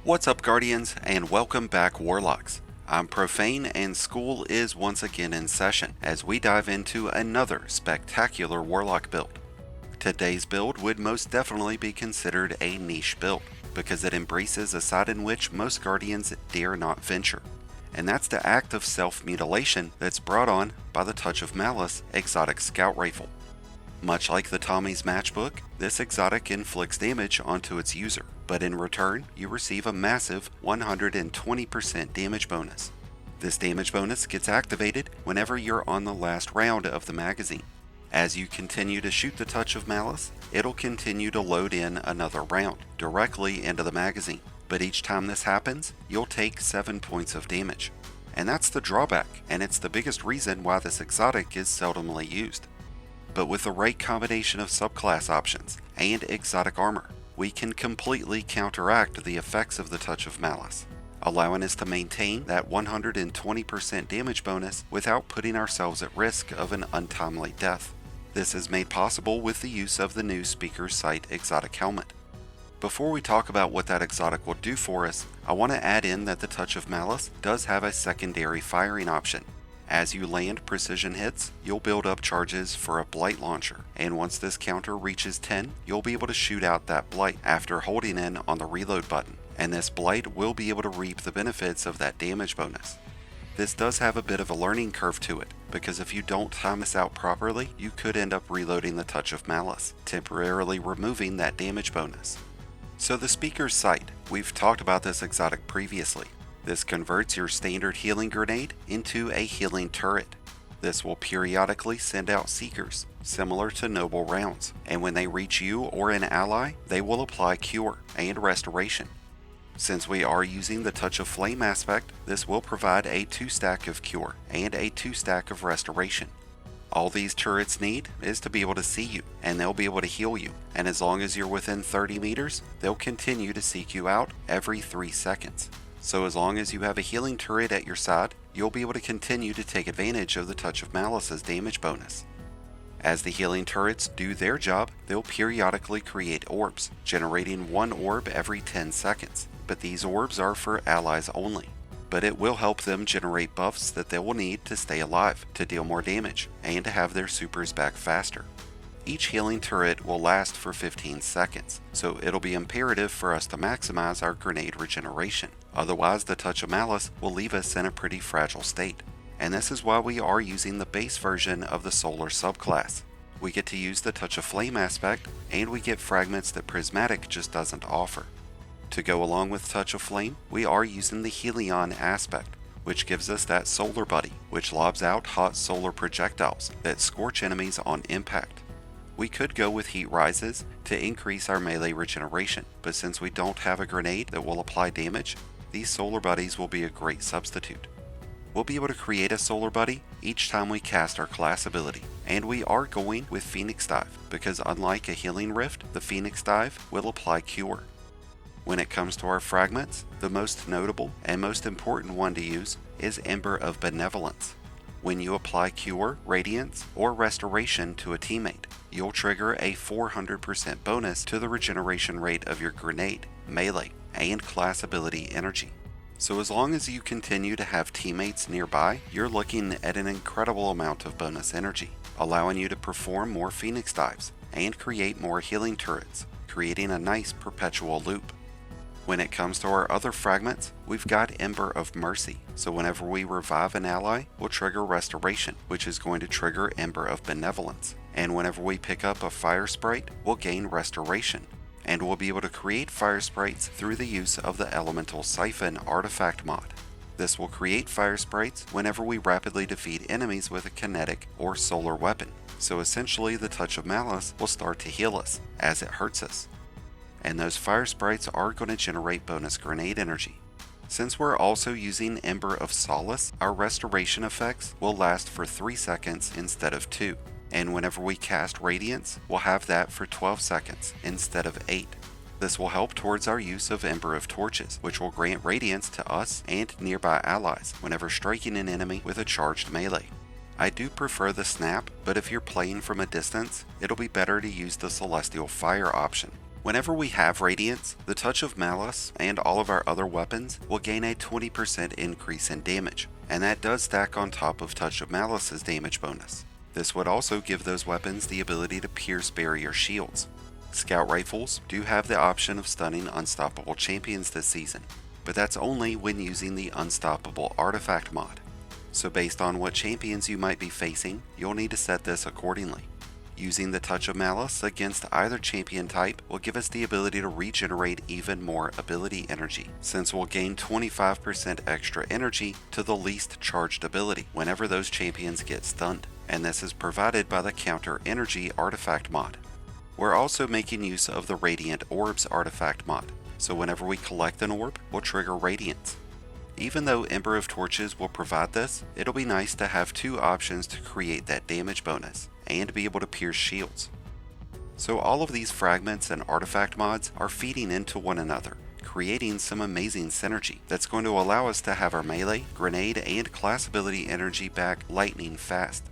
What's up, Guardians, and welcome back, Warlocks. I'm Profane, and school is once again in session as we dive into another spectacular Warlock build. Today's build would most definitely be considered a niche build, because it embraces a side in which most Guardians dare not venture, and that's the act of self-mutilation that's brought on by the Touch of Malice exotic scout rifle. Much like the Tommy's matchbook, this exotic inflicts damage onto its user, but in return, you receive a massive 120% damage bonus. This damage bonus gets activated whenever you're on the last round of the magazine. As you continue to shoot the Touch of Malice, it'll continue to load in another round, directly into the magazine. But each time this happens, you'll take 7 points of damage. And that's the drawback, and it's the biggest reason why this exotic is seldomly used. But with the right combination of subclass options and exotic armor, we can completely counteract the effects of the Touch of Malice, allowing us to maintain that 120% damage bonus without putting ourselves at risk of an untimely death. This is made possible with the use of the new Speaker's Sight exotic helmet. Before we talk about what that exotic will do for us, I want to add in that the Touch of Malice does have a secondary firing option. As you land precision hits, you'll build up charges for a blight launcher, and once this counter reaches 10, you'll be able to shoot out that blight after holding in on the reload button, and this blight will be able to reap the benefits of that damage bonus. This does have a bit of a learning curve to it, because if you don't time this out properly, you could end up reloading the Touch of Malice, temporarily removing that damage bonus. So the Speaker's Sight, we've talked about this exotic previously. This converts your standard healing grenade into a healing turret. This will periodically send out seekers, similar to noble rounds, and when they reach you or an ally, they will apply cure and restoration. Since we are using the Touch of Flame aspect, this will provide a 2-stack of cure and a 2-stack of restoration. All these turrets need is to be able to see you, and they'll be able to heal you, and as long as you're within 30 meters, they'll continue to seek you out every 3 seconds. So as long as you have a healing turret at your side, you'll be able to continue to take advantage of the Touch of Malice's damage bonus. As the healing turrets do their job, they'll periodically create orbs, generating 1 orb every 10 seconds, but these orbs are for allies only. But it will help them generate buffs that they will need to stay alive, to deal more damage, and to have their supers back faster. Each healing turret will last for 15 seconds, so it'll be imperative for us to maximize our grenade regeneration. Otherwise, the Touch of Malice will leave us in a pretty fragile state. And this is why we are using the base version of the Solar subclass. We get to use the Touch of Flame aspect, and we get fragments that Prismatic just doesn't offer. To go along with Touch of Flame, we are using the Helion Aspect, which gives us that solar buddy, which lobs out hot solar projectiles that scorch enemies on impact. We could go with Heat Rises to increase our melee regeneration, but since we don't have a grenade that will apply damage, these solar buddies will be a great substitute. We'll be able to create a solar buddy each time we cast our class ability, and we are going with Phoenix Dive, because unlike a Healing Rift, the Phoenix Dive will apply cure. When it comes to our fragments, the most notable and most important one to use is Ember of Benevolence. When you apply Cure, Radiance, or Restoration to a teammate, you'll trigger a 400% bonus to the regeneration rate of your grenade, melee, and class ability energy. So as long as you continue to have teammates nearby, you're looking at an incredible amount of bonus energy, allowing you to perform more Phoenix Dives and create more healing turrets, creating a nice perpetual loop. When it comes to our other fragments, we've got Ember of Mercy, so whenever we revive an ally, we'll trigger Restoration, which is going to trigger Ember of Benevolence. And whenever we pick up a Fire Sprite, we'll gain Restoration. And we'll be able to create Fire Sprites through the use of the Elemental Siphon artifact mod. This will create Fire Sprites whenever we rapidly defeat enemies with a kinetic or solar weapon. So essentially the Touch of Malice will start to heal us, as it hurts us. And those Fire Sprites are going to generate bonus grenade energy. Since we're also using Ember of Solace, our restoration effects will last for 3 seconds instead of 2. And whenever we cast Radiance, we'll have that for 12 seconds instead of 8. This will help towards our use of Ember of Torches, which will grant Radiance to us and nearby allies whenever striking an enemy with a charged melee. I do prefer the Snap, but if you're playing from a distance, it'll be better to use the Celestial Fire option. Whenever we have Radiance, the Touch of Malice and all of our other weapons will gain a 20% increase in damage, and that does stack on top of Touch of Malice's damage bonus. This would also give those weapons the ability to pierce barrier shields. Scout Rifles do have the option of stunning unstoppable champions this season, but that's only when using the Unstoppable Artifact mod. So based on what champions you might be facing, you'll need to set this accordingly. Using the Touch of Malice against either champion type will give us the ability to regenerate even more ability energy, since we'll gain 25% extra energy to the least charged ability whenever those champions get stunned, and this is provided by the Counter Energy Artifact mod. We're also making use of the Radiant Orbs Artifact mod, so whenever we collect an orb, we'll trigger Radiance. Even though Ember of Torches will provide this, it'll be nice to have two options to create that damage bonus, and be able to pierce shields. So all of these fragments and artifact mods are feeding into one another, creating some amazing synergy that's going to allow us to have our melee, grenade, and class ability energy back lightning fast.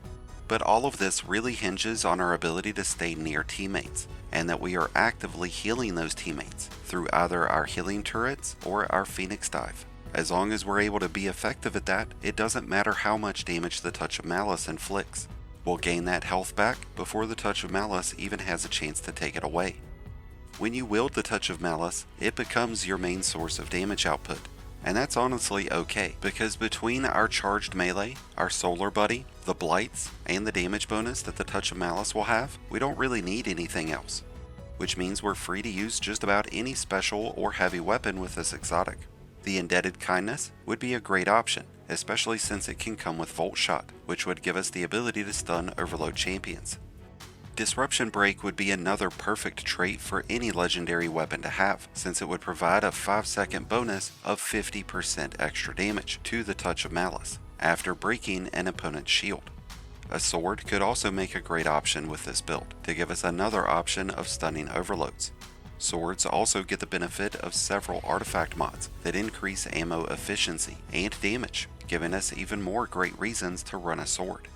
But all of this really hinges on our ability to stay near teammates, and that we are actively healing those teammates through either our healing turrets or our Phoenix Dive. As long as we're able to be effective at that, it doesn't matter how much damage the Touch of Malice inflicts. We'll gain that health back before the Touch of Malice even has a chance to take it away. When you wield the Touch of Malice, it becomes your main source of damage output, and that's honestly okay, because between our charged melee, our Solar Buddy, the Blights, and the damage bonus that the Touch of Malice will have, we don't really need anything else, which means we're free to use just about any special or heavy weapon with this exotic. The Indebted Kindness would be a great option, especially since it can come with Volt Shot, which would give us the ability to stun overload champions. Disruption Break would be another perfect trait for any legendary weapon to have, since it would provide a 5-second bonus of 50% extra damage to the Touch of Malice after breaking an opponent's shield. A sword could also make a great option with this build, to give us another option of stunning overloads. Swords also get the benefit of several artifact mods that increase ammo efficiency and damage, giving us even more great reasons to run a sword.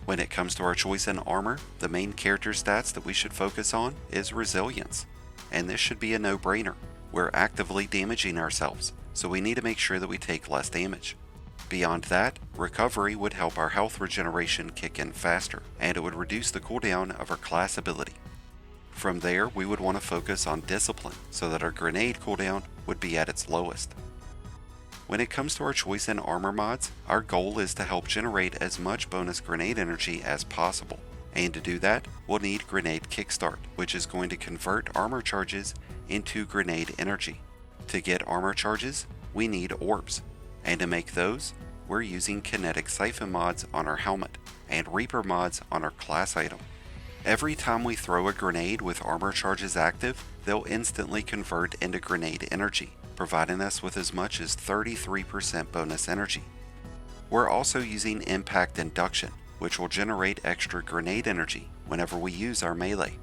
When it comes to our choice in armor, the main character stats that we should focus on is resilience, and this should be a no-brainer. We're actively damaging ourselves, so we need to make sure that we take less damage. Beyond that, recovery would help our health regeneration kick in faster, and it would reduce the cooldown of our class ability. From there, we would want to focus on discipline, so that our grenade cooldown would be at its lowest. When it comes to our choice in armor mods, our goal is to help generate as much bonus grenade energy as possible, and to do that, we'll need Grenade Kickstart, which is going to convert armor charges into grenade energy. To get armor charges, we need orbs, and to make those, we're using Kinetic Siphon mods on our helmet, and Reaper mods on our class item. Every time we throw a grenade with armor charges active, they'll instantly convert into grenade energy, providing us with as much as 33% bonus energy. We're also using Impact Induction, which will generate extra grenade energy whenever we use our melee.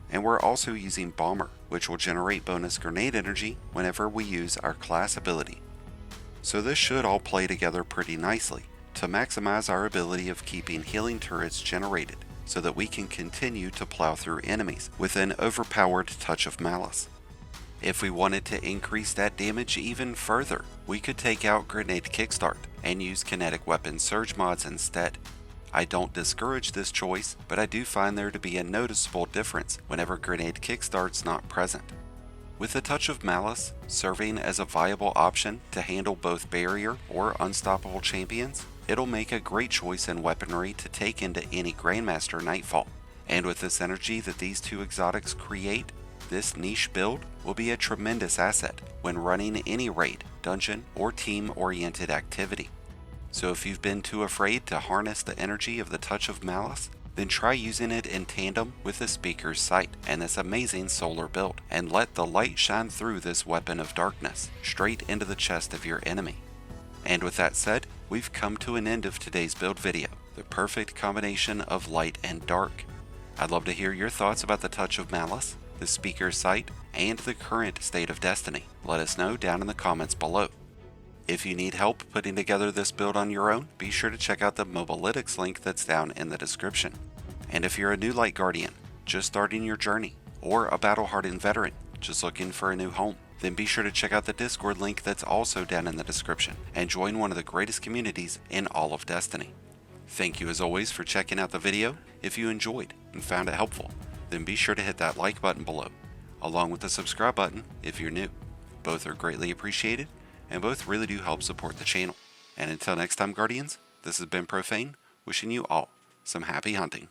And we're also using Bomber, which will generate bonus grenade energy whenever we use our class ability. So this should all play together pretty nicely to maximize our ability of keeping healing turrets generated, so that we can continue to plow through enemies with an overpowered Touch of Malice. If we wanted to increase that damage even further, we could take out Grenade Kickstart and use Kinetic Weapon Surge mods instead. I don't discourage this choice, but I do find there to be a noticeable difference whenever Grenade Kickstart's not present. With the Touch of Malice serving as a viable option to handle both barrier or unstoppable champions, it'll make a great choice in weaponry to take into any Grandmaster Nightfall. And with this energy that these two exotics create, this niche build will be a tremendous asset when running any raid, dungeon, or team-oriented activity. So if you've been too afraid to harness the energy of the Touch of Malice, then try using it in tandem with the Speaker's Sight and this amazing solar build, and let the light shine through this weapon of darkness straight into the chest of your enemy. And with that said, we've come to an end of today's build video, the perfect combination of light and dark. I'd love to hear your thoughts about the Touch of Malice, the Speaker's Sight, and the current state of Destiny. Let us know down in the comments below. If you need help putting together this build on your own, be sure to check out the Mobalytics link that's down in the description. And if you're a new Light Guardian, just starting your journey, or a battle-hardened veteran just looking for a new home, then be sure to check out the Discord link that's also down in the description and join one of the greatest communities in all of Destiny. Thank you as always for checking out the video. If you enjoyed and found it helpful, then be sure to hit that like button below, along with the subscribe button if you're new. Both are greatly appreciated, and both really do help support the channel. And until next time, Guardians, this has been Profane, wishing you all some happy hunting.